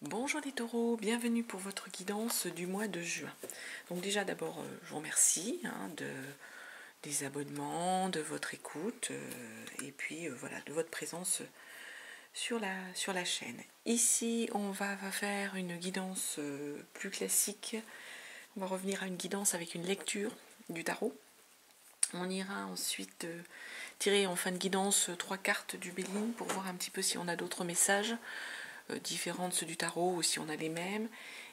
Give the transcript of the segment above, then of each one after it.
Bonjour les taureaux, bienvenue pour votre guidance du mois de juin. Donc déjà d'abord je vous remercie des abonnements, de votre écoute et puis voilà, de votre présence sur la chaîne. Ici on va faire une guidance plus classique. On va revenir à une guidance avec une lecture du tarot. On ira ensuite tirer en fin de guidance 3 cartes du Béline pour voir un petit peu si on a d'autres messages différents de ceux du tarot ou si on a les mêmes.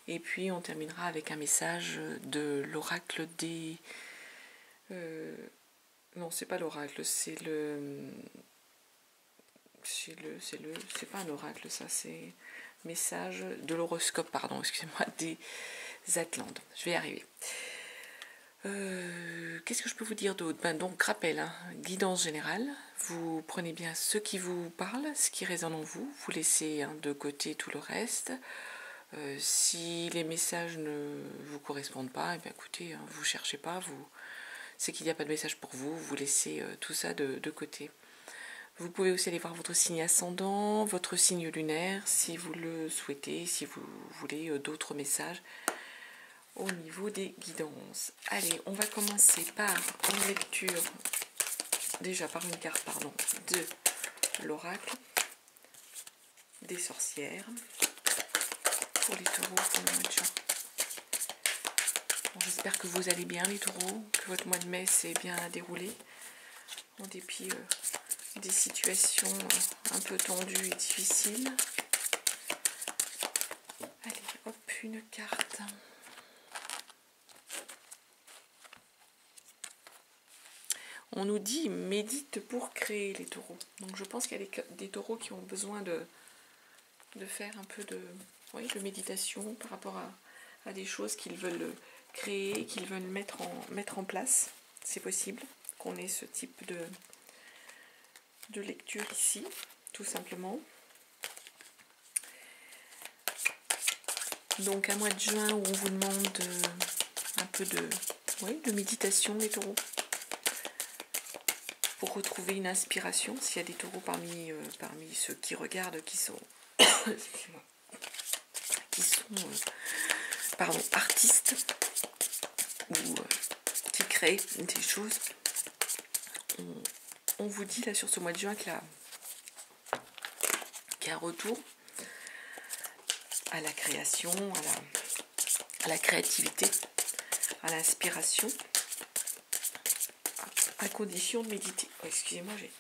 Et puis on terminera avec un message de l'oracle des... non, c'est pas l'oracle, c'est pas un oracle, ça, c'est message de l'horoscope, pardon, excusez-moi, des Atlantes. Je vais y arriver. Qu'est-ce que je peux vous dire d'autre? Donc, rappel, hein, guidance générale. Vous prenez bien ce qui vous parle, ce qui résonne en vous. Vous laissez de côté tout le reste. Si les messages ne vous correspondent pas, écoutez, vous cherchez pas. C'est qu'il n'y a pas de message pour vous. Vous laissez tout ça de côté. Vous pouvez aussi aller voir votre signe ascendant, votre signe lunaire, si vous le souhaitez, si vous voulez d'autres messages au niveau des guidances. Allez, on va commencer par une lecture, déjà par une carte, pardon, de l'oracle des sorcières pour les taureaux pour le mois de juin. Bon, j'espère que vous allez bien les taureaux, que votre mois de mai s'est bien déroulé, en dépit des situations un peu tendues et difficiles. Allez, hop, une carte. On nous dit médite pour créer les taureaux. Donc je pense qu'il y a des taureaux qui ont besoin de faire un peu de méditation par rapport à des choses qu'ils veulent créer, qu'ils veulent mettre en place. C'est possible qu'on ait ce type de lecture ici, tout simplement. Donc un mois de juin où on vous demande un peu de méditation, les taureaux, pour retrouver une inspiration. S'il y a des taureaux parmi ceux qui regardent, qui sont artistes ou qui créent des choses, on vous dit là sur ce mois de juin qu'il y a un retour à la création, à la créativité, à l'inspiration, à condition de méditer. Oh, excusez-moi, j'ai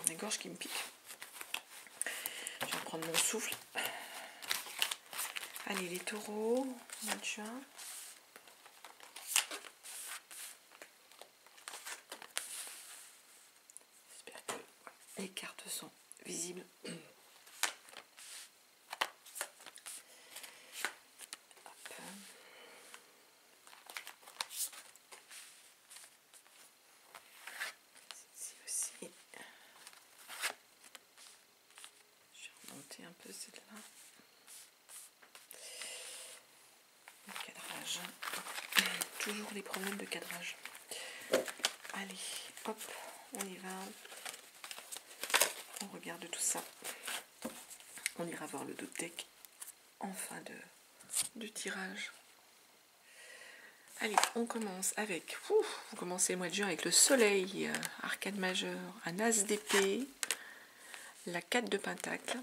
la gorge qui me pique. Je vais prendre mon souffle. Allez, les taureaux, mois de juin. J'espère que les cartes sont visibles. Ici aussi. Je vais remonter un peu celle-là. Le cadrage. Toujours les problèmes de cadrage. Allez, hop, on y va. On regarde tout ça. On ira voir le deck en fin de tirage. Allez, on commence avec... vous commencez le mois de juin avec le soleil, arcane majeur, un as d'épée, la 4 de pentacle,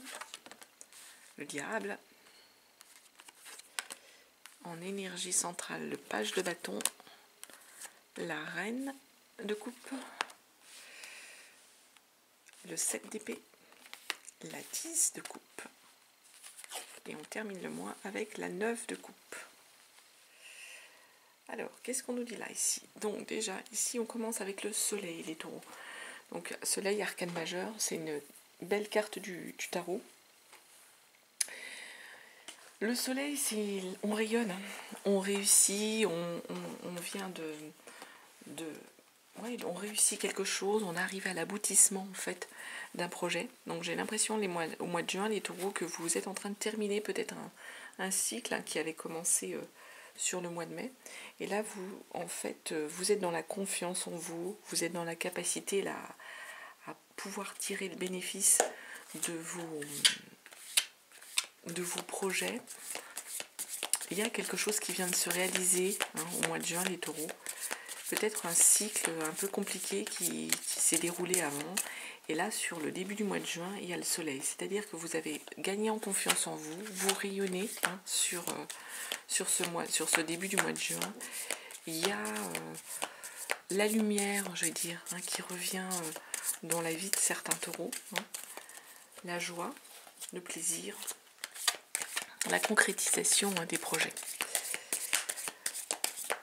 le diable, en énergie centrale, le page de bâton, la reine de coupe, le 7 d'épée, la 10 de coupe, et on termine le mois avec la 9 de coupe. Alors, qu'est-ce qu'on nous dit là, ici? Donc déjà, ici on commence avec le soleil, les taureaux. Donc soleil, arcane majeur, c'est une belle carte du tarot. Le soleil, c'est on rayonne, on réussit, on vient on réussit quelque chose, on arrive à l'aboutissement en fait d'un projet. Donc j'ai l'impression au mois de juin, les taureaux, que vous êtes en train de terminer peut-être un cycle qui avait commencé sur le mois de mai. Et là, vous êtes dans la confiance en vous, vous êtes dans la capacité là, à pouvoir tirer le bénéfice vos projets. Il y a quelque chose qui vient de se réaliser au mois de juin, les taureaux. Peut-être un cycle un peu compliqué qui s'est déroulé avant. Et là, sur le début du mois de juin, il y a le soleil. C'est-à-dire que vous avez gagné en confiance en vous. Vous rayonnez sur ce début du mois de juin. Il y a la lumière, je vais dire, qui revient dans la vie de certains taureaux. La joie, le plaisir, la concrétisation des projets.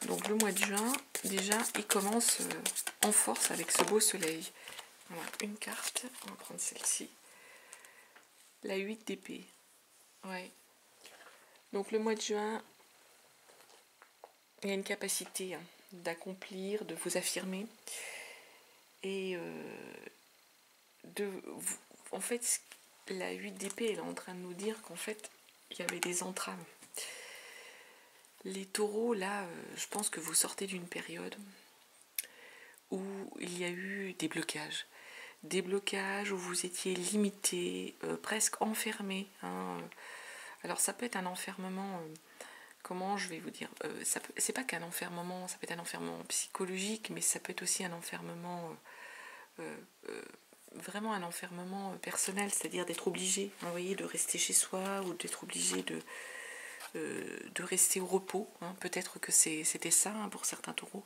Donc le mois de juin, déjà, il commence en force avec ce beau soleil. Voilà, une carte, on va prendre celle-ci. La 8 d'épée. Ouais. Donc le mois de juin, il y a une capacité d'accomplir, de vous affirmer. Et en fait, la 8 d'épée, elle est en train de nous dire qu'en fait, il y avait des entraves. Les taureaux, là, je pense que vous sortez d'une période où il y a eu des blocages. Des blocages où vous étiez limité, presque enfermé. Alors ça peut être un enfermement, comment je vais vous dire, c'est pas qu'un enfermement, ça peut être un enfermement psychologique, mais ça peut être aussi un enfermement, vraiment un enfermement personnel, c'est-à-dire d'être obligé, vous voyez, de rester chez soi ou d'être obligé de rester au repos. Peut-être que c'était ça pour certains taureaux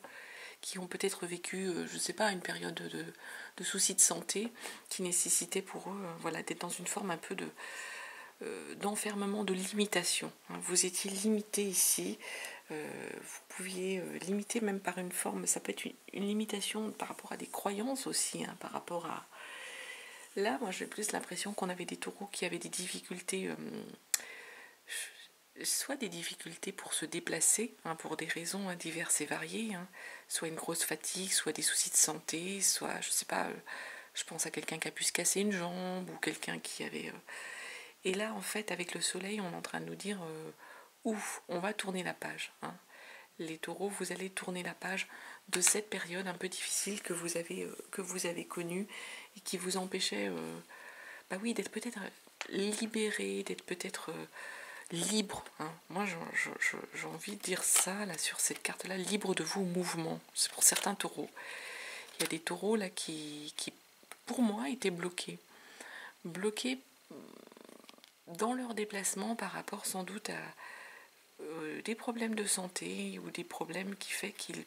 qui ont peut-être vécu, je ne sais pas, une période de soucis de santé qui nécessitait pour eux d'être dans une forme un peu d'enfermement, de limitation. Vous étiez limité ici, vous pouviez limiter même par une forme, ça peut être une limitation par rapport à des croyances aussi, par rapport à... Là, moi j'ai plus l'impression qu'on avait des taureaux qui avaient des difficultés... soit des difficultés pour se déplacer, pour des raisons diverses et variées, soit une grosse fatigue, soit des soucis de santé, soit, je sais pas, je pense à quelqu'un qui a pu se casser une jambe, ou quelqu'un qui avait... Et là, en fait, avec le soleil, on est en train de nous dire, ouf, on va tourner la page. Les taureaux, vous allez tourner la page de cette période un peu difficile que vous avez connue, et qui vous empêchait, d'être peut-être libéré, d'être peut-être... libre, Moi j'ai envie de dire ça là sur cette carte là, libre de vos mouvements. C'est pour certains taureaux. Il y a des taureaux là qui pour moi étaient bloqués dans leur déplacement par rapport sans doute à des problèmes de santé ou des problèmes qui fait qu'ils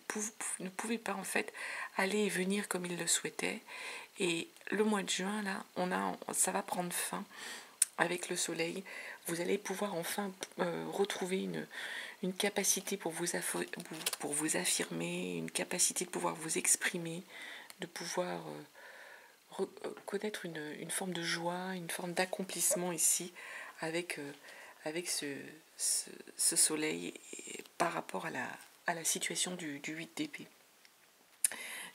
ne pouvaient pas en fait aller et venir comme ils le souhaitaient. Et le mois de juin là, ça va prendre fin. Avec le soleil, vous allez pouvoir enfin retrouver une capacité pour vous affirmer, une capacité de pouvoir vous exprimer, de pouvoir connaître une forme de joie, une forme d'accomplissement ici avec ce soleil par rapport à la situation du 8 d'épée.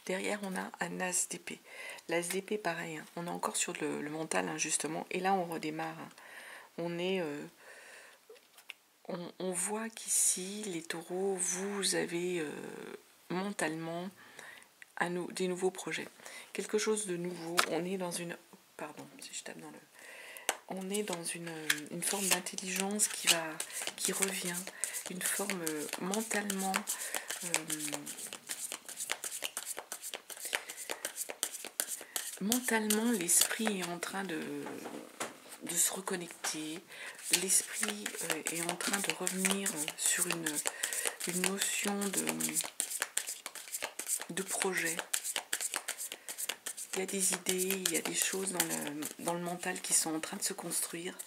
Derrière, on a un as d'épée. L'as d'épée, pareil, on est encore sur le mental, justement. Et là, on redémarre. On voit qu'ici, les taureaux, vous avez mentalement des nouveaux projets. Quelque chose de nouveau. On est dans une... Pardon, si je tape dans le... On est dans une forme d'intelligence qui revient. Une forme mentalement... Mentalement, l'esprit est en train de se reconnecter. L'esprit est en train de revenir sur une notion de projet. Il y a des idées, il y a des choses dans le mental qui sont en train de se construire.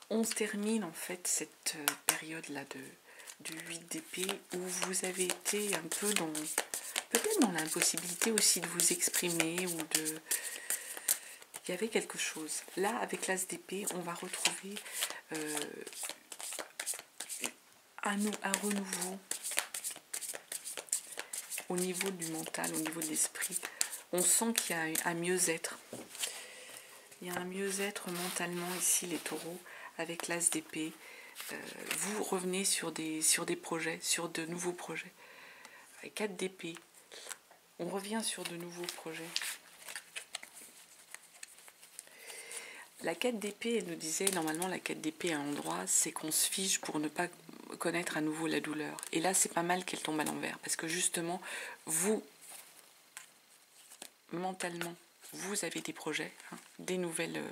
On se termine en fait cette période-là du 8 d'épée où vous avez été un peu peut-être dans l'impossibilité aussi de vous exprimer ou de... Il y avait quelque chose. Là, avec l'as d'épée, on va retrouver un renouveau au niveau du mental, au niveau de l'esprit. On sent qu'il y a un mieux-être. Il y a un mieux-être mentalement ici, les taureaux, avec l'as d'épée. Vous revenez sur des projets, sur de nouveaux projets. Avec 4 d'épée, on revient sur de nouveaux projets. La 4 d'épée, elle nous disait, normalement, la 4 d'épée à l'endroit, c'est qu'on se fige pour ne pas connaître à nouveau la douleur. Et là, c'est pas mal qu'elle tombe à l'envers, parce que justement, vous, mentalement, vous avez des projets, hein, des nouvelles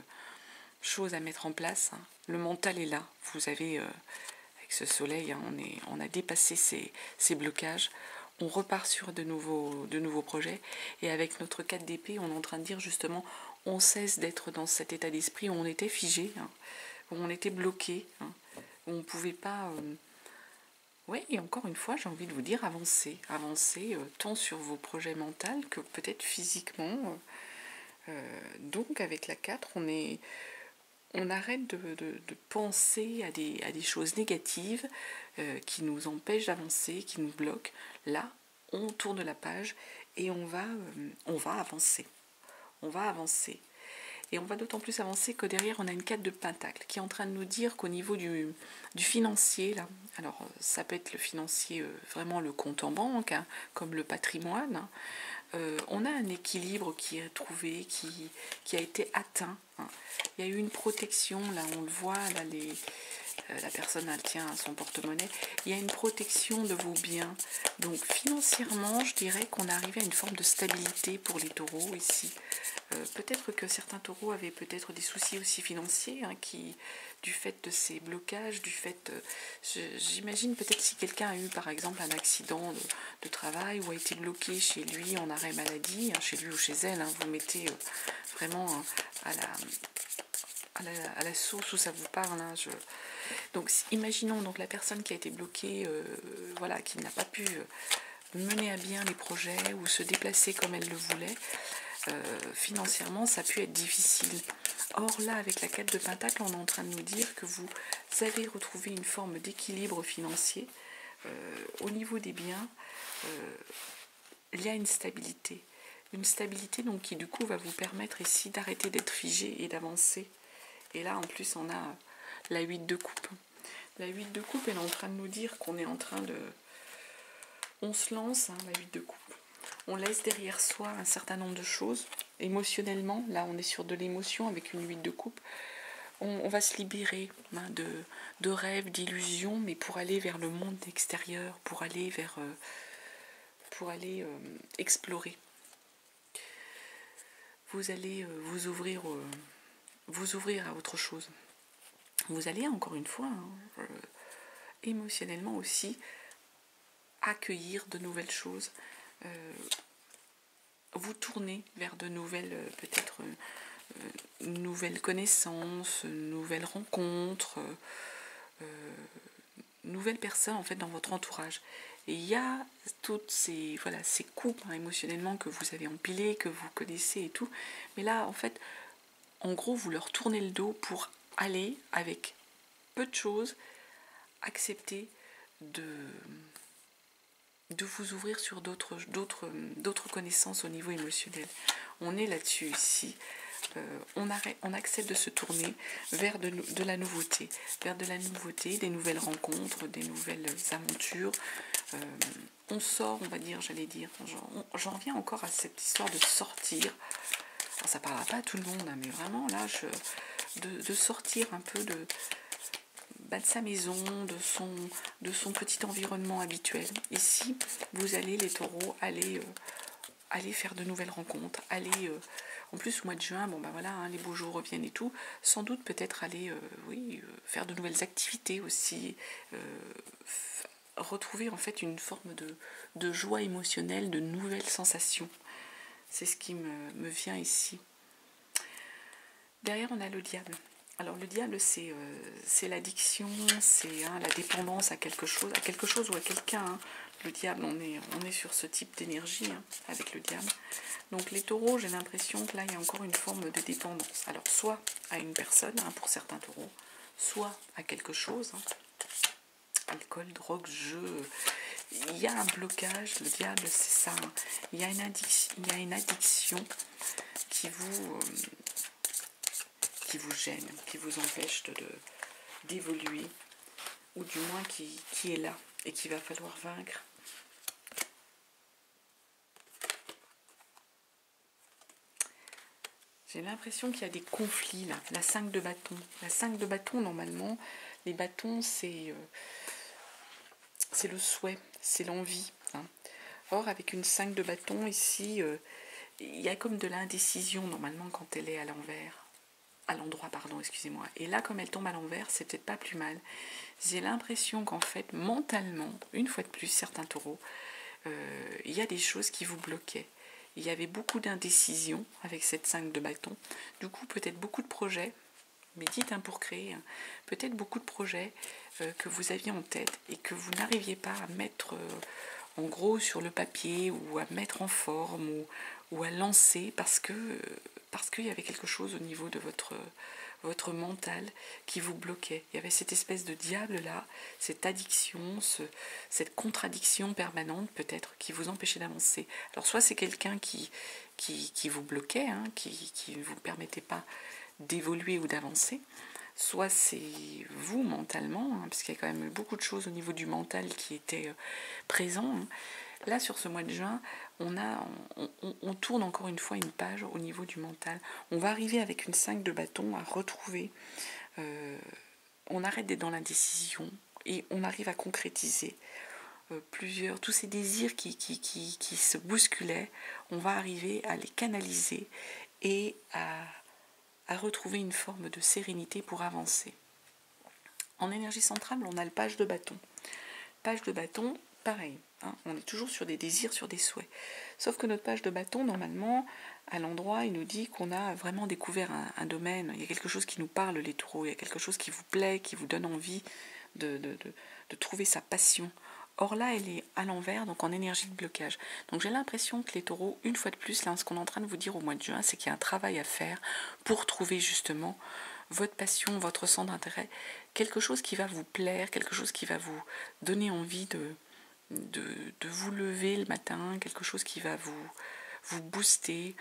choses à mettre en place. Hein. Le mental est là. Vous avez, avec ce soleil, hein, on a dépassé ces blocages. On repart sur de nouveaux projets. Et avec notre 4 d'épée, on est en train de dire justement, on cesse d'être dans cet état d'esprit où on était figé, hein, où on était bloqué, hein, où on ne pouvait pas... Oui, et encore une fois, j'ai envie de vous dire, avancer. Avancer tant sur vos projets mentaux que peut-être physiquement. Donc avec la 4, on arrête de penser à des choses négatives qui nous empêchent d'avancer, qui nous bloquent. Là, on tourne la page et on va avancer. On va avancer. Et on va d'autant plus avancer que derrière, on a une 4 de pentacle qui est en train de nous dire qu'au niveau du financier, là, alors ça peut être le financier, vraiment le compte en banque, hein, comme le patrimoine, hein, on a un équilibre qui est trouvé, qui a été atteint. Hein. Il y a eu une protection, là on le voit, là la personne elle tient son porte-monnaie, il y a une protection de vos biens. Donc financièrement, je dirais qu'on est arrivé à une forme de stabilité pour les taureaux ici. Peut-être que certains taureaux avaient peut-être des soucis aussi financiers, hein, du fait de ces blocages, du fait, j'imagine peut-être si quelqu'un a eu par exemple un accident de travail ou a été bloqué chez lui en arrêt maladie, hein, chez lui ou chez elle, hein, vous mettez vraiment à la source où ça vous parle. Hein, donc imaginons donc la personne qui a été bloquée, voilà, qui n'a pas pu mener à bien les projets ou se déplacer comme elle le voulait. Financièrement, ça a pu être difficile. Or là, avec la 4 de Pentacle, on est en train de nous dire que vous avez retrouvé une forme d'équilibre financier. Au niveau des biens, il y a une stabilité. Une stabilité donc, qui du coup va vous permettre ici d'arrêter d'être figé et d'avancer. Et là, en plus, on a la 8 de coupe. La 8 de coupe, elle est en train de nous dire qu'on est en train de... On se lance, hein, la 8 de coupe. On laisse derrière soi un certain nombre de choses. Émotionnellement, là on est sur de l'émotion avec une 8 de coupe. On va se libérer, hein, de rêves, d'illusions, mais pour aller vers le monde extérieur, pour aller explorer. Vous allez vous ouvrir à autre chose. Vous allez encore une fois, hein, émotionnellement aussi, accueillir de nouvelles choses. Vous tournez vers de nouvelles, peut-être nouvelles connaissances, nouvelles rencontres, nouvelles personnes en fait dans votre entourage. Et il y a toutes ces coupes, hein, émotionnellement que vous avez empilées, que vous connaissez et tout. Mais là, en fait, en gros, vous leur tournez le dos pour aller avec peu de choses, accepter de vous ouvrir sur d'autres connaissances au niveau émotionnel. On est là-dessus ici. On accepte de se tourner vers de la nouveauté, des nouvelles rencontres, des nouvelles aventures. On sort, on va dire, j'en reviens encore à cette histoire de sortir. Alors, ça ne parlera pas à tout le monde, hein, mais vraiment là, de sortir un peu de sa maison, de son petit environnement habituel. Ici, vous allez, les taureaux, aller faire de nouvelles rencontres, en plus au mois de juin, bon ben voilà, hein, les beaux jours reviennent et tout, sans doute peut-être aller faire de nouvelles activités aussi, retrouver en fait une forme de joie émotionnelle, de nouvelles sensations. C'est ce qui me vient ici. Derrière, on a le diable. Alors le diable, c'est l'addiction, c'est la dépendance à quelque chose ou à quelqu'un. Hein. Le diable, on est sur ce type d'énergie, hein, avec le diable. Donc les taureaux, j'ai l'impression que là, il y a encore une forme de dépendance. Alors soit à une personne, hein, pour certains taureaux, soit à quelque chose. Hein. Alcool, drogue, jeu. Il y a un blocage, le diable, c'est ça. Hein. Il y a une addiction qui vous gêne, qui vous empêche d'évoluer, ou du moins qui est là et qu'il va falloir vaincre. J'ai l'impression qu'il y a des conflits là. La 5 de bâton. La 5 de bâton, normalement, les bâtons, c'est le souhait, c'est l'envie. Hein. Or, avec une 5 de bâton, ici, il y a comme de l'indécision, normalement, quand elle est à l'envers. À l'endroit, pardon, excusez-moi. Et là, comme elle tombe à l'envers, c'est peut-être pas plus mal. J'ai l'impression qu'en fait, mentalement, une fois de plus, certains taureaux, il y a des choses qui vous bloquaient. Il y avait beaucoup d'indécision avec cette 5 de bâton. Du coup, peut-être beaucoup de projets, mais dites pour créer, hein, peut-être beaucoup de projets que vous aviez en tête et que vous n'arriviez pas à mettre en gros sur le papier ou à mettre en forme ou à lancer parce qu'il y avait quelque chose au niveau de votre mental qui vous bloquait. Il y avait cette espèce de diable-là, cette addiction, cette contradiction permanente peut-être qui vous empêchait d'avancer. Alors soit c'est quelqu'un qui vous bloquait, hein, qui ne vous permettait pas d'évoluer ou d'avancer, soit c'est vous mentalement, hein, parce qu'il y a quand même beaucoup de choses au niveau du mental qui étaient présents. Hein. Là, sur ce mois de juin, on tourne encore une fois une page au niveau du mental. On va arriver avec une 5 de bâton à retrouver, on arrête d'être dans l'indécision et on arrive à concrétiser tous ces désirs qui se bousculaient. On va arriver à les canaliser et à retrouver une forme de sérénité pour avancer. En énergie centrale, on a le page de bâton. Page de bâton, pareil, hein, on est toujours sur des désirs, sur des souhaits. Sauf que notre page de bâton, normalement, à l'endroit, il nous dit qu'on a vraiment découvert un domaine, il y a quelque chose qui nous parle, les taureaux, il y a quelque chose qui vous plaît, qui vous donne envie de trouver sa passion. Or là, elle est à l'envers, donc en énergie de blocage. Donc j'ai l'impression que les taureaux, une fois de plus, là, ce qu'on est en train de vous dire au mois de juin, c'est qu'il y a un travail à faire pour trouver justement votre passion, votre centre d'intérêt, quelque chose qui va vous plaire, quelque chose qui va vous donner envie de vous lever le matin, quelque chose qui va vous booster.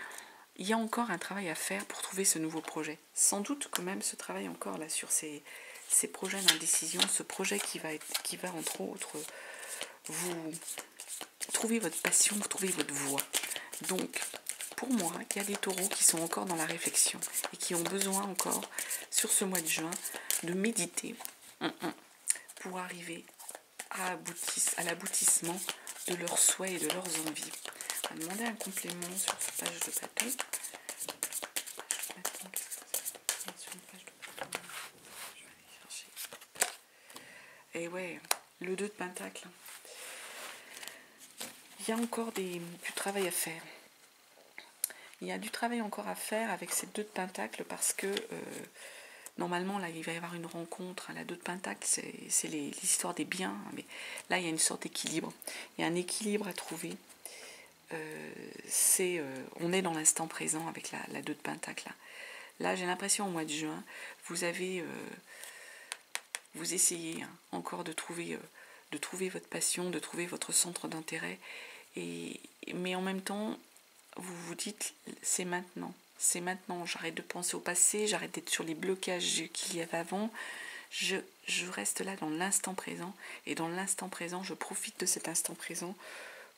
Il y a encore un travail à faire pour trouver ce nouveau projet. Sans doute quand même ce travail encore là sur ces projets d'indécision, ce projet qui va entre autres vous trouvez votre passion, vous trouvez votre voie. Donc, pour moi, il y a des taureaux qui sont encore dans la réflexion et qui ont besoin encore, sur ce mois de juin, de méditer pour arriver à l'aboutissement de leurs souhaits et de leurs envies. On va demander un complément sur cette page de bâton. Et ouais, le 2 de pentacle. Il y a encore du travail à faire. Il y a du travail encore à faire avec ces 2 de pentacle parce que normalement là il va y avoir une rencontre. La 2 de pentacle c'est l'histoire des biens, mais là il y a une sorte d'équilibre. Il y a un équilibre à trouver. On est dans l'instant présent avec la 2 de pentacle. Là j'ai l'impression au mois de juin, vous essayez encore de trouver votre passion, de trouver votre centre d'intérêt. Mais en même temps, vous vous dites, c'est maintenant, j'arrête de penser au passé, j'arrête d'être sur les blocages qu'il y avait avant, je reste là dans l'instant présent, et dans l'instant présent, je profite de cet instant présent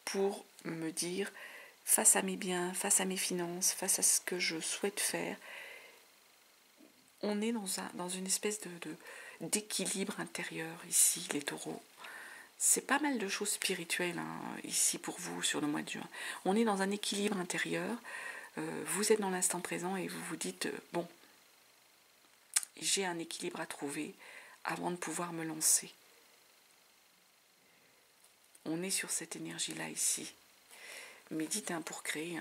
pour me dire, face à mes biens, face à mes finances, face à ce que je souhaite faire, on est dans une espèce d'équilibre intérieur ici, les taureaux. C'est pas mal de choses spirituelles ici pour vous sur le mois de juin. On est dans un équilibre intérieur, vous êtes dans l'instant présent et vous vous dites, bon, j'ai un équilibre à trouver avant de pouvoir me lancer. On est sur cette énergie-là ici. Médite pour créer.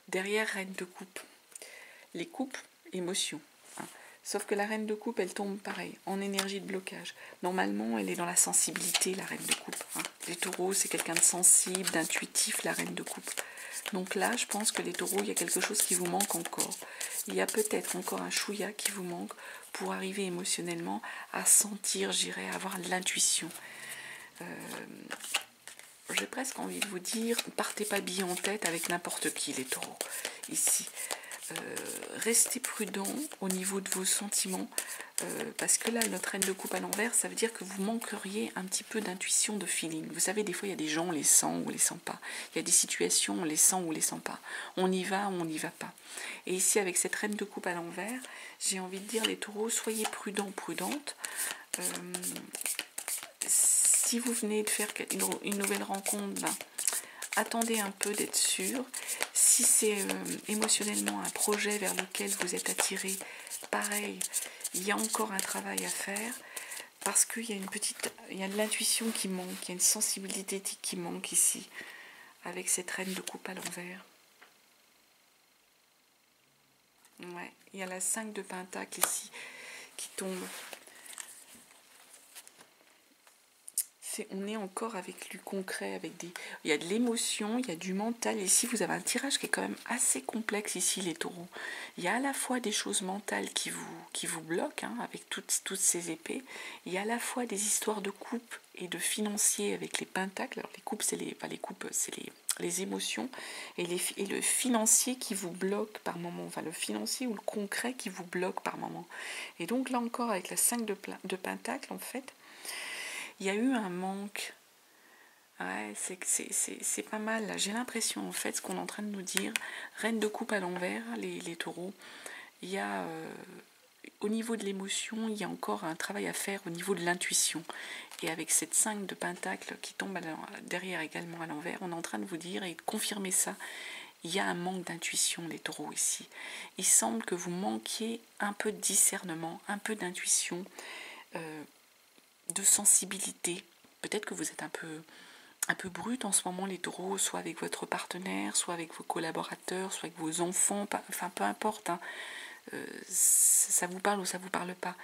Derrière, reine de coupe. Les coupes, émotions. Sauf que la reine de coupe, elle tombe pareil, en énergie de blocage. Normalement, elle est dans la sensibilité, la reine de coupe. Les taureaux, c'est quelqu'un de sensible, d'intuitif, la reine de coupe. Donc là, je pense que les taureaux, il y a quelque chose qui vous manque encore. Il y a peut-être encore un chouïa qui vous manque pour arriver émotionnellement à sentir, à avoir de l'intuition. J'ai presque envie de vous dire, partez pas billets en tête avec n'importe qui, les taureaux, ici. Restez prudent au niveau de vos sentiments, parce que là, notre reine de coupe à l'envers, ça veut dire que vous manqueriez un petit peu d'intuition, de feeling. Vous savez, des fois, il y a des gens, on les sent ou on les sent pas. Il y a des situations, on les sent ou on les sent pas. On y va ou on n'y va pas. Et ici, avec cette reine de coupe à l'envers, j'ai envie de dire, les taureaux, soyez prudents, prudentes. Si vous venez de faire une nouvelle rencontre, ben, attendez un peu d'être sûr. Si c'est émotionnellement un projet vers lequel vous êtes attiré, pareil, il y a encore un travail à faire parce qu'il y a il y a de l'intuition qui manque, il y a une sensibilité qui manque ici avec cette reine de coupe à l'envers. Ouais, il y a la 5 de pentacle ici qui tombe. On est encore avec du concret, il y a de l'émotion, il y a du mental. Ici, vous avez un tirage qui est quand même assez complexe ici, les taureaux. Il y a à la fois des choses mentales qui vous bloquent, hein, avec toutes ces épées. Il y a à la fois des histoires de coupe et de financier avec les pentacles. Alors, les coupes, c'est les émotions et le financier qui vous bloque par moment. Enfin, le financier ou le concret qui vous bloque par moment. Et donc, là encore, avec la 5 de pentacle, en fait, il y a eu un manque. Ouais, c'est pas mal. J'ai l'impression, en fait, ce qu'on est en train de nous dire, reine de coupe à l'envers, les taureaux, il y a, au niveau de l'émotion, il y a encore un travail à faire au niveau de l'intuition. Et avec cette 5 de pentacle qui tombe derrière également à l'envers, on est en train de vous dire et de confirmer ça. Il y a un manque d'intuition, les taureaux, ici. Il semble que vous manquiez un peu de discernement, un peu d'intuition, de sensibilité. Peut-être que vous êtes un peu brut en ce moment, les taureaux, soit avec votre partenaire, soit avec vos collaborateurs, soit avec vos enfants, enfin peu importe, hein. Ça vous parle ou ça vous parle pas.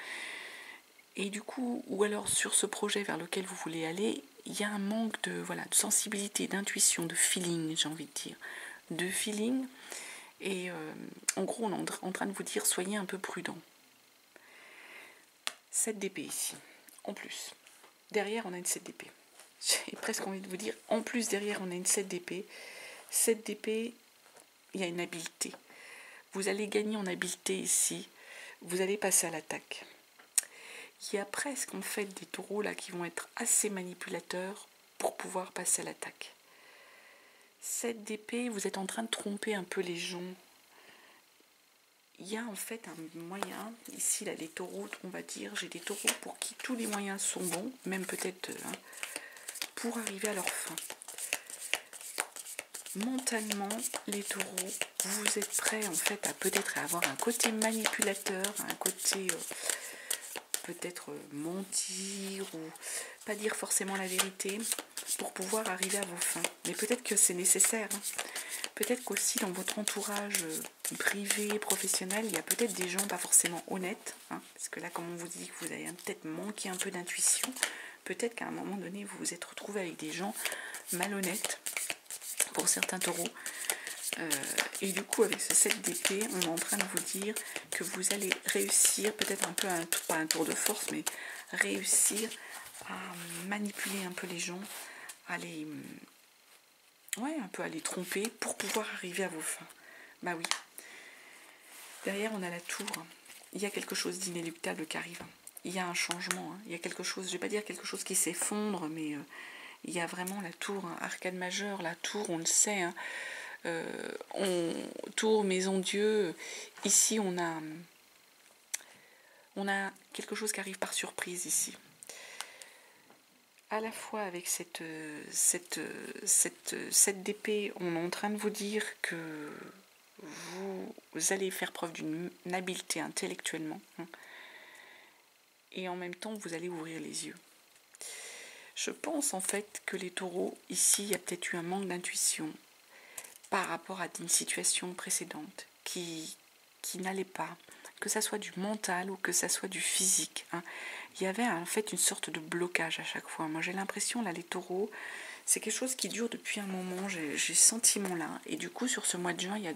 Et du coup, ou alors sur ce projet vers lequel vous voulez aller, il y a un manque de sensibilité, d'intuition, de feeling, j'ai envie de dire. De feeling. Et en gros, on est en train de vous dire, soyez un peu prudent. 7 d'épée ici, en plus. Derrière, on a une 7 d'épée. J'ai presque envie de vous dire, en plus, derrière, on a une 7 d'épée. 7 d'épée, il y a une habileté. Vous allez gagner en habileté ici. Vous allez passer à l'attaque. Il y a presque, en fait, des taureaux là qui vont être assez manipulateurs pour pouvoir passer à l'attaque. 7 d'épée, vous êtes en train de tromper un peu les gens. Il y a en fait un moyen, ici là les taureaux, on va dire, j'ai des taureaux pour qui tous les moyens sont bons, même peut-être pour arriver à leur fin. Mentalement, les taureaux, vous êtes prêts en fait à peut-être avoir un côté manipulateur, un côté peut-être mentir ou pas dire forcément la vérité pour pouvoir arriver à vos fins. Mais peut-être que c'est nécessaire, hein. Peut-être qu'aussi dans votre entourage privé, professionnel, il y a peut-être des gens pas forcément honnêtes, hein, parce que là, comme on vous dit que vous avez peut-être manqué un peu d'intuition, peut-être qu'à un moment donné, vous vous êtes retrouvé avec des gens malhonnêtes, pour certains taureaux. Et du coup, avec ce 7 d'épée, on est en train de vous dire que vous allez réussir, peut-être un peu, pas un tour de force, mais réussir à manipuler un peu les gens, à les... Ouais, un peu à les tromper pour pouvoir arriver à vos fins. Bah oui. Derrière, on a la tour. Il y a quelque chose d'inéluctable qui arrive. Il y a un changement. Il y a quelque chose, je ne vais pas dire quelque chose qui s'effondre, mais il y a vraiment la tour, arcade majeure, la tour, on le sait. Tour, maison Dieu. Ici, on a quelque chose qui arrive par surprise ici. À la fois avec cette d'épée, on est en train de vous dire que vous allez faire preuve d'une habileté intellectuellement, hein, et en même temps vous allez ouvrir les yeux. Je pense en fait que les taureaux, ici, il y a peut-être eu un manque d'intuition par rapport à une situation précédente qui n'allait pas, que ça soit du mental ou que ça soit du physique, hein. Il y avait en fait une sorte de blocage à chaque fois. Moi j'ai l'impression, là, les taureaux, c'est quelque chose qui dure depuis un moment, j'ai ce sentiment-là. Et du coup, sur ce mois de juin, il y a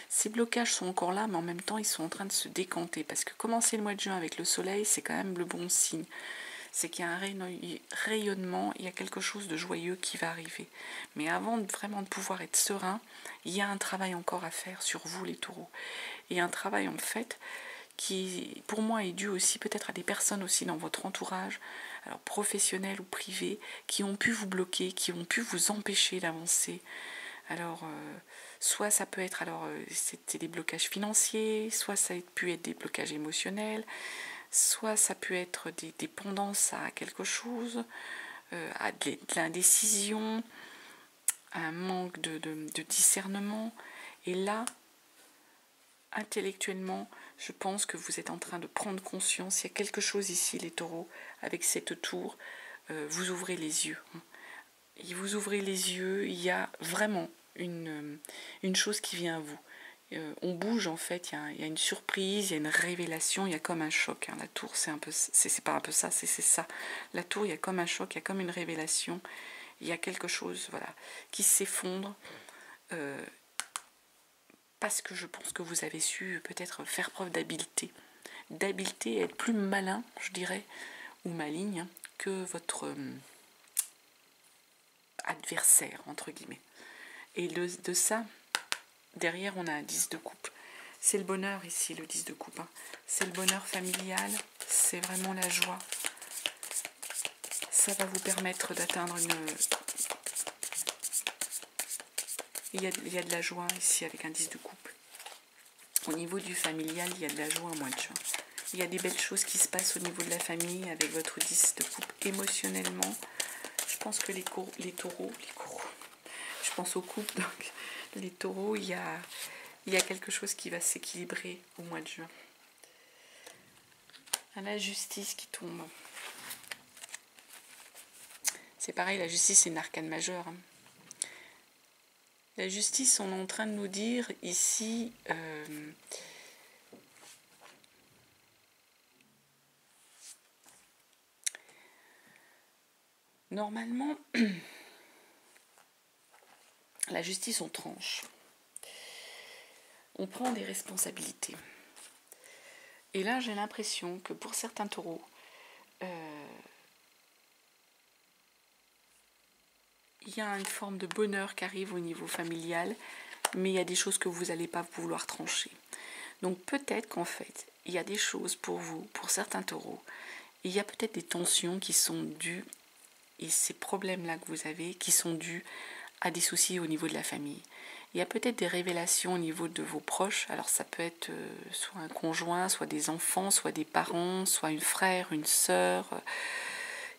ces blocages sont encore là, mais en même temps, ils sont en train de se décanter. Parce que commencer le mois de juin avec le soleil, c'est quand même le bon signe. c'est qu'il y a un rayonnement, il y a quelque chose de joyeux qui va arriver. Mais avant vraiment de pouvoir être serein, il y a un travail encore à faire sur vous les taureaux. Et un travail en fait qui pour moi est dû aussi peut-être à des personnes aussi dans votre entourage, alors professionnels ou privés, qui ont pu vous bloquer, qui ont pu vous empêcher d'avancer. Alors soit ça peut être c'était des blocages financiers, soit ça a pu être des blocages émotionnels, soit ça peut être des dépendances à quelque chose, à de l'indécision, un manque de discernement. Et là, intellectuellement, je pense que vous êtes en train de prendre conscience. Il y a quelque chose ici, les taureaux, avec cette tour. Vous ouvrez les yeux. Et vous ouvrez les yeux, il y a vraiment une chose qui vient à vous. On bouge en fait, il y a une surprise, il y a une révélation, il y a comme un choc. La tour, c'est pas un peu ça, c'est ça. La tour, il y a comme un choc, il y a comme une révélation. Il y a quelque chose, voilà, qui s'effondre. Parce que je pense que vous avez su peut-être faire preuve d'habileté. D'habileté et être plus malin, je dirais, ou maligne, que votre adversaire, entre guillemets. Et de ça, derrière, on a un 10 de coupe. C'est le bonheur ici, le 10 de coupe. C'est le bonheur familial, c'est vraiment la joie. Ça va vous permettre d'atteindre une... Il y a de la joie ici avec un 10 de coupe. Au niveau du familial, il y a de la joie au mois de juin. Il y a des belles choses qui se passent au niveau de la famille avec votre 10 de coupe émotionnellement. Je pense que les taureaux, je pense aux couples, donc les taureaux, il y a quelque chose qui va s'équilibrer au mois de juin. À la justice qui tombe. C'est pareil, la justice c'est une arcane majeure. La justice, on est en train de nous dire ici... normalement, la justice, on tranche. On prend des responsabilités. Et là, j'ai l'impression que pour certains taureaux, il y a une forme de bonheur qui arrive au niveau familial, mais il y a des choses que vous n'allez pas vouloir trancher. Donc peut-être qu'en fait, il y a des choses pour vous, pour certains taureaux, il y a peut-être des tensions qui sont dues, et ces problèmes-là que vous avez, qui sont dus à des soucis au niveau de la famille. Il y a peut-être des révélations au niveau de vos proches, alors ça peut être soit un conjoint, soit des enfants, soit des parents, soit un frère, une sœur,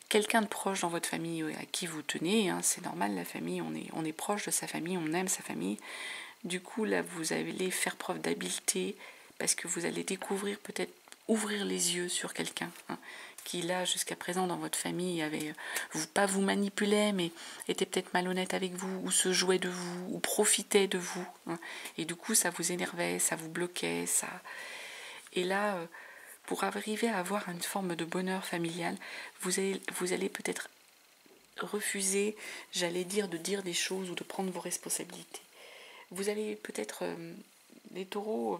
quelqu'un de proche dans votre famille à qui vous tenez, c'est normal, la famille, on est proche de sa famille, on aime sa famille. Du coup, là, vous allez faire preuve d'habileté parce que vous allez découvrir, peut-être ouvrir les yeux sur quelqu'un qui, là, jusqu'à présent, dans votre famille, pas vous manipulait, mais était peut-être malhonnête avec vous, ou se jouait de vous, ou profitait de vous. Et du coup, ça vous énervait, ça vous bloquait, ça... Et là... pour arriver à avoir une forme de bonheur familial, vous allez peut-être refuser, j'allais dire, de dire des choses ou de prendre vos responsabilités. Vous allez peut-être, les taureaux,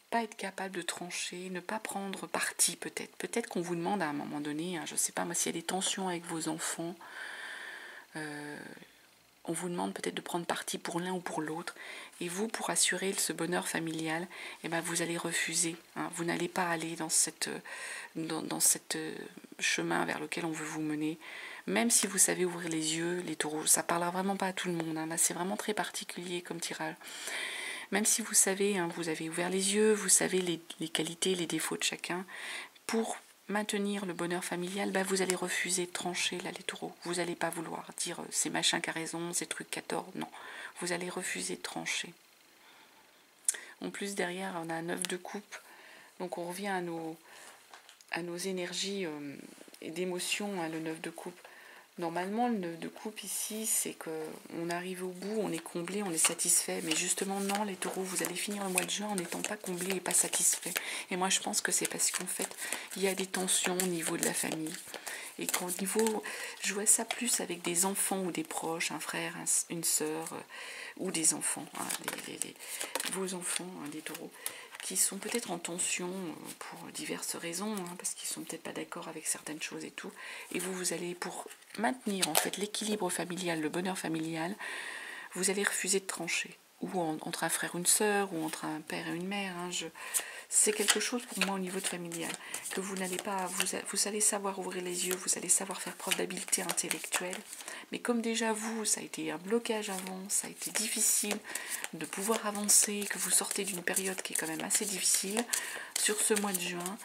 pas être capable de trancher, ne pas prendre parti peut-être. Peut-être qu'on vous demande à un moment donné, je ne sais pas moi, s'il y a des tensions avec vos enfants, on vous demande peut-être de prendre parti pour l'un ou pour l'autre. Et vous, pour assurer ce bonheur familial, vous allez refuser. Vous n'allez pas aller dans cette chemin vers lequel on veut vous mener. Même si vous savez ouvrir les yeux, les taureaux, ça ne parlera vraiment pas à tout le monde. Là, c'est vraiment très particulier comme tirage. Même si vous savez, vous avez ouvert les yeux, vous savez les qualités, les défauts de chacun, pour maintenir le bonheur familial, vous allez refuser de trancher là les taureaux. Vous n'allez pas vouloir dire c'est machin qui a raison, c'est truc qui a tort. Non, vous allez refuser de trancher. En plus derrière on a un 9 de coupe, donc on revient à nos énergies et d'émotions, le 9 de coupe. Normalement, le 9 de coupe ici, c'est qu'on arrive au bout, on est comblé, on est satisfait. Mais justement, non, les taureaux, vous allez finir le mois de juin en n'étant pas comblé et pas satisfait. Et moi, je pense que c'est parce qu'en fait, il y a des tensions au niveau de la famille. Et qu'au niveau, je vois ça plus avec des enfants ou des proches, un frère, une sœur, ou des enfants, vos enfants, des taureaux. qui sont peut-être en tension pour diverses raisons, hein, parce qu'ils sont peut-être pas d'accord avec certaines choses et tout. Et vous allez, pour maintenir en fait l'équilibre familial, le bonheur familial, vous allez refuser de trancher. Ou entre un frère ou une sœur, ou entre un père et une mère. Hein, c'est quelque chose pour moi au niveau de familial, que vous n'allez pas, vous allez savoir ouvrir les yeux, vous allez savoir faire preuve d'habileté intellectuelle, mais comme déjà vous, ça a été un blocage avant, ça a été difficile de pouvoir avancer, que vous sortez d'une période qui est quand même assez difficile, sur ce mois de juin,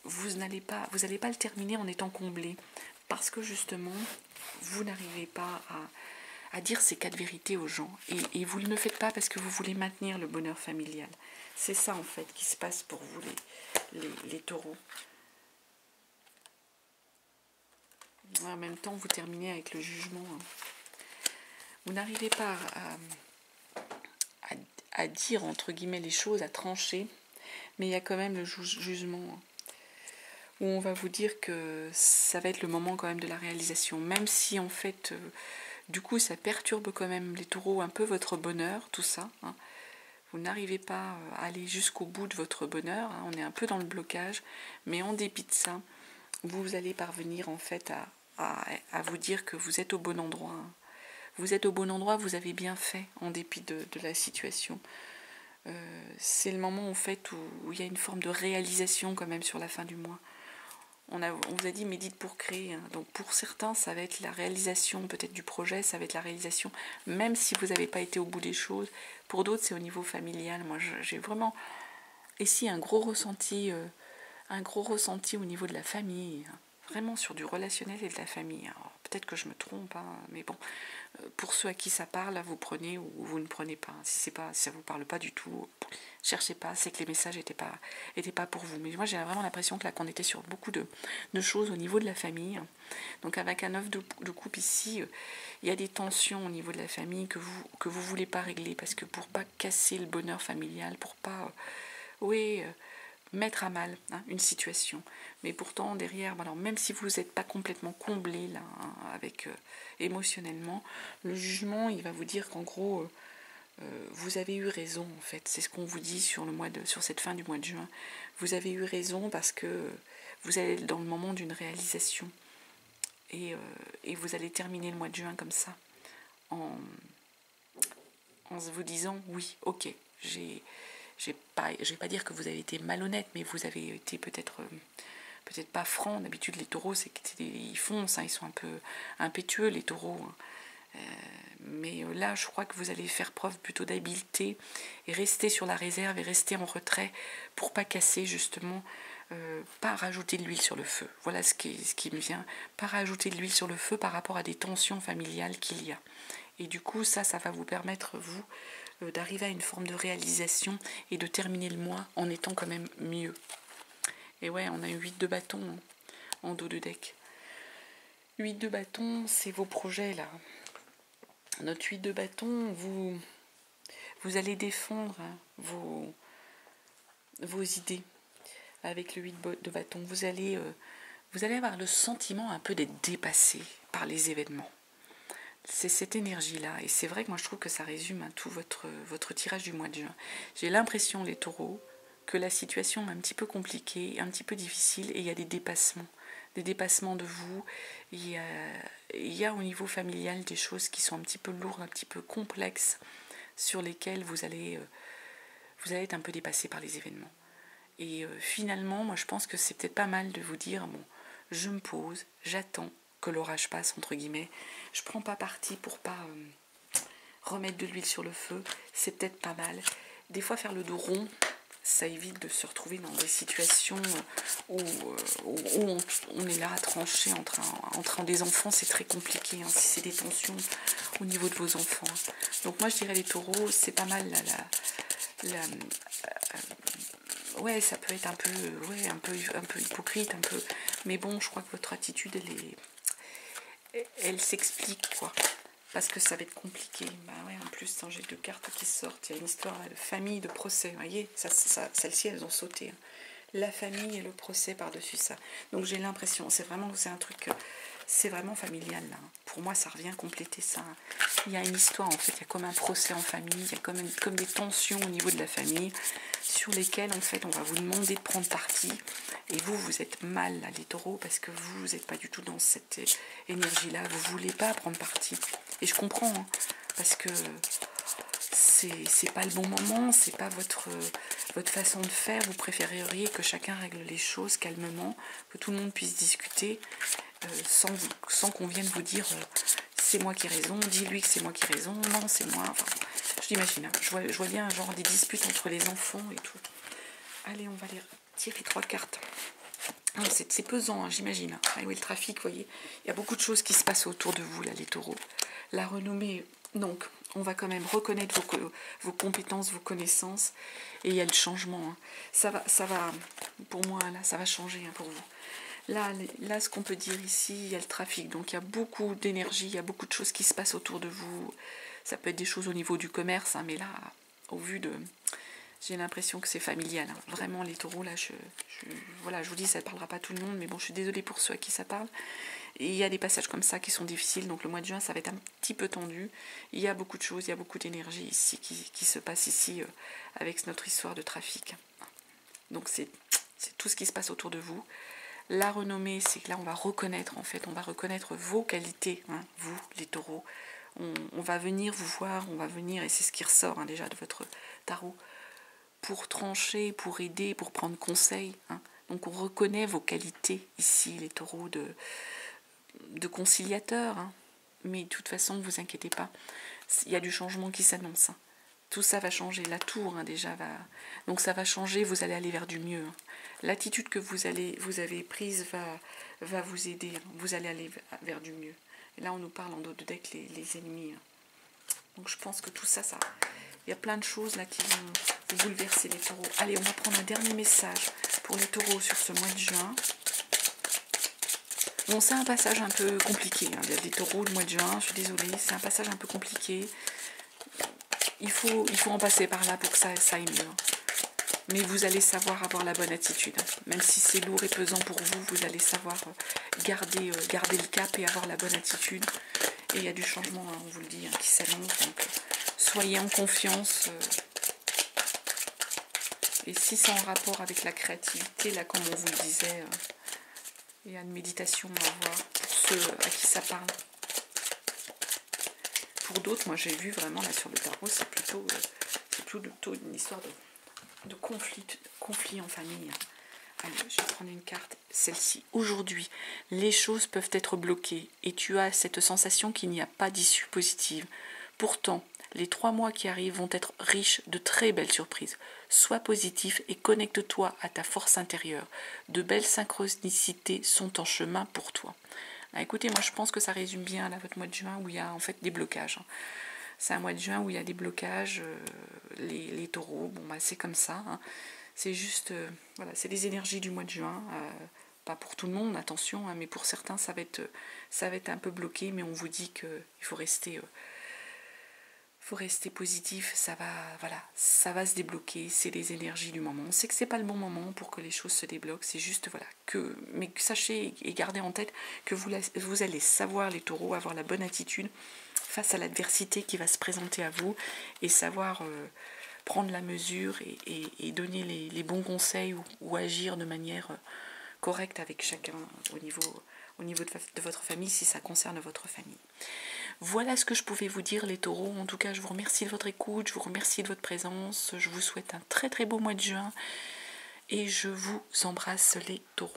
vous n'allez pas le terminer en étant comblé, parce que justement, vous n'arrivez pas à dire ces 4 vérités aux gens, et vous ne le faites pas parce que vous voulez maintenir le bonheur familial. C'est ça en fait qui se passe pour vous les taureaux. En même temps, vous terminez avec le jugement. Vous n'arrivez pas à dire entre guillemets les choses, à trancher, mais il y a quand même le jugement où on va vous dire que ça va être le moment quand même de la réalisation, même si en fait, du coup, ça perturbe quand même les taureaux un peu votre bonheur, tout ça. Hein. Vous n'arrivez pas à aller jusqu'au bout de votre bonheur, hein, on est un peu dans le blocage, mais en dépit de ça, vous allez parvenir en fait à vous dire que vous êtes au bon endroit. Hein. Vous êtes au bon endroit, vous avez bien fait en dépit de la situation. C'est le moment en fait où il y a une forme de réalisation quand même sur la fin du mois. On vous a dit médite pour créer, hein. Donc pour certains ça va être la réalisation peut-être du projet, ça va être la réalisation même si vous n'avez pas été au bout des choses. Pour d'autres c'est au niveau familial. Moi j'ai vraiment ici un gros ressenti au niveau de la famille, hein. Vraiment sur du relationnel et de la famille. Peut-être que je me trompe, hein, mais bon, pour ceux à qui ça parle, vous prenez ou vous ne prenez pas. Si ça vous parle pas du tout, cherchez pas, c'est que les messages n'étaient pas pour vous. Mais moi j'ai vraiment l'impression que là qu'on était sur beaucoup de choses au niveau de la famille. Donc avec un 9 de coupe ici, il y a des tensions au niveau de la famille que vous voulez pas régler, parce que pour pas casser le bonheur familial, pour pas mettre à mal, hein, une situation. Mais pourtant derrière, alors même si vous n'êtes pas complètement comblé là, hein, avec émotionnellement, le jugement il va vous dire qu'en gros vous avez eu raison en fait. C'est ce qu'on vous dit sur cette fin du mois de juin. Vous avez eu raison parce que vous allez dans le moment d'une réalisation et vous allez terminer le mois de juin comme ça en vous disant oui, ok, je vais pas dire que vous avez été malhonnête, mais vous avez été peut-être pas franc. D'habitude les taureaux ils foncent, hein, ils sont un peu impétueux les taureaux, hein. Mais là je crois que vous allez faire preuve plutôt d'habileté et rester sur la réserve et rester en retrait pour pas casser justement, pas rajouter de l'huile sur le feu. Voilà ce qui me vient, pas rajouter de l'huile sur le feu par rapport à des tensions familiales qu'il y a. Et du coup ça va vous permettre vous d'arriver à une forme de réalisation et de terminer le mois en étant quand même mieux. Et ouais, on a eu 8 de bâton, hein, en dos de deck. 8 de bâton, c'est vos projets là. Notre 8 de bâton, vous allez défendre, hein, vos idées avec le 8 de bâton. Vous allez avoir le sentiment un peu d'être dépassé par les événements. C'est cette énergie-là. Et c'est vrai que moi je trouve que ça résume, hein, tout votre tirage du mois de juin. J'ai l'impression, les taureaux, que la situation est un petit peu compliquée, un petit peu difficile, et il y a des dépassements de vous. Il y a au niveau familial des choses qui sont un petit peu lourdes, un petit peu complexes, sur lesquelles vous allez être un peu dépassé par les événements. Et finalement, moi je pense que c'est peut-être pas mal de vous dire, bon, je me pose, j'attends que l'orage passe, entre guillemets. Je prends pas parti pour pas remettre de l'huile sur le feu. C'est peut-être pas mal. Des fois, faire le dos rond, ça évite de se retrouver dans des situations où on est là à trancher entre des enfants. C'est très compliqué, hein, si c'est des tensions au niveau de vos enfants. Donc moi, je dirais les taureaux, c'est pas mal ouais, ça peut être un peu hypocrite, un peu, mais bon, je crois que votre attitude elle s'explique, quoi, parce que ça va être compliqué. Bah ouais, en plus, j'ai 2 cartes qui sortent, il y a une histoire de famille, de procès, vous voyez, celles-ci elles ont sauté, hein. La famille et le procès par-dessus ça. Donc j'ai l'impression, c'est un truc c'est vraiment familial là. Pour moi, ça revient compléter ça. Il y a une histoire, en fait, il y a comme un procès en famille, il y a comme des tensions au niveau de la famille sur lesquelles, en fait, on va vous demander de prendre parti. Et vous êtes mal, là, les taureaux, parce que vous n'êtes pas du tout dans cette énergie-là. Vous ne voulez pas prendre parti. Et je comprends, hein, parce que c'est pas le bon moment, c'est pas votre façon de faire. Vous préféreriez que chacun règle les choses calmement, que tout le monde puisse discuter sans qu'on vienne vous dire c'est moi qui ai raison, dis-lui que c'est moi qui ai raison, non c'est moi. Enfin, je l'imagine, hein. Je vois bien genre des disputes entre les enfants et tout. Allez, on va les tirer 3 cartes. C'est pesant, hein, j'imagine. Ah oui, le trafic, vous voyez, il y a beaucoup de choses qui se passent autour de vous, là, les taureaux. La renommée, donc, on va quand même reconnaître vos compétences, vos connaissances, et il y a le changement. Hein. Ça va, pour moi, là, ça va changer hein, pour vous. Là, ce qu'on peut dire ici, il y a le trafic, donc il y a beaucoup d'énergie, il y a beaucoup de choses qui se passent autour de vous. Ça peut être des choses au niveau du commerce, hein, mais là, au vu de... J'ai l'impression que c'est familial. Hein. Vraiment, les taureaux, là, voilà, je vous dis, ça ne parlera pas à tout le monde, mais bon, je suis désolée pour ceux à qui ça parle. Et il y a des passages comme ça qui sont difficiles, donc le mois de juin, ça va être un petit peu tendu. Il y a beaucoup de choses, il y a beaucoup d'énergie ici qui se passe ici avec notre histoire de trafic. Donc c'est tout ce qui se passe autour de vous. La renommée, c'est que là, on va reconnaître, en fait, on va reconnaître vos qualités, hein, vous, les taureaux. On va venir vous voir, on va venir, et c'est ce qui ressort hein, déjà de votre tarot, pour trancher, pour aider, pour prendre conseil. Hein. Donc on reconnaît vos qualités ici, les taureaux, de conciliateurs. Hein. Mais de toute façon, ne vous inquiétez pas, il y a du changement qui s'annonce. Hein. Tout ça va changer. La tour hein, déjà va... Donc ça va changer, vous allez aller vers du mieux. Hein. L'attitude que vous avez prise va vous aider. Hein. Vous allez aller vers du mieux. Et là, on nous parle en dos de deck les ennemis. Hein. Donc je pense que tout ça, il y a plein de choses là qui vont vous bouleverser les taureaux. Allez, on va prendre un dernier message pour les taureaux sur ce mois de juin. Bon, c'est un passage un peu compliqué. Hein. Les taureaux, le mois de juin, je suis désolée, c'est un passage un peu compliqué. Il faut en passer par là pour que ça aille mieux. Mais vous allez savoir avoir la bonne attitude. Même si c'est lourd et pesant pour vous, vous allez savoir garder le cap et avoir la bonne attitude. Et il y a du changement, hein, on vous le dit, hein, qui s'annonce. Donc, soyez en confiance. Et si c'est en rapport avec la créativité, là, comme on vous le disait, il y a une méditation à avoir pour ceux à qui ça parle. Pour d'autres, moi j'ai vu vraiment là sur le tarot, c'est plutôt une histoire de conflit en famille. Allez, je vais prendre une carte, celle-ci. Aujourd'hui, les choses peuvent être bloquées et tu as cette sensation qu'il n'y a pas d'issue positive. Pourtant, les 3 mois qui arrivent vont être riches de très belles surprises. Sois positif et connecte-toi à ta force intérieure. De belles synchronicités sont en chemin pour toi. Ah, écoutez, moi je pense que ça résume bien là, votre mois de juin où il y a en fait des blocages. Hein. C'est un mois de juin où il y a des blocages. Les taureaux, bon bah c'est comme ça. Hein. C'est juste, voilà, c'est les énergies du mois de juin. Pas pour tout le monde, attention, hein, mais pour certains ça va être un peu bloqué, mais on vous dit qu'il faut rester positif, ça va se débloquer, c'est les énergies du moment. On sait que c'est pas le bon moment pour que les choses se débloquent, c'est juste mais sachez et gardez en tête que vous allez savoir les taureaux, avoir la bonne attitude face à l'adversité qui va se présenter à vous et savoir prendre la mesure et donner les bons conseils ou agir de manière correcte avec chacun au niveau de votre famille si ça concerne votre famille. Voilà ce que je pouvais vous dire les taureaux. En tout cas, je vous remercie de votre écoute, je vous remercie de votre présence. Je vous souhaite un très très beau mois de juin et je vous embrasse les taureaux.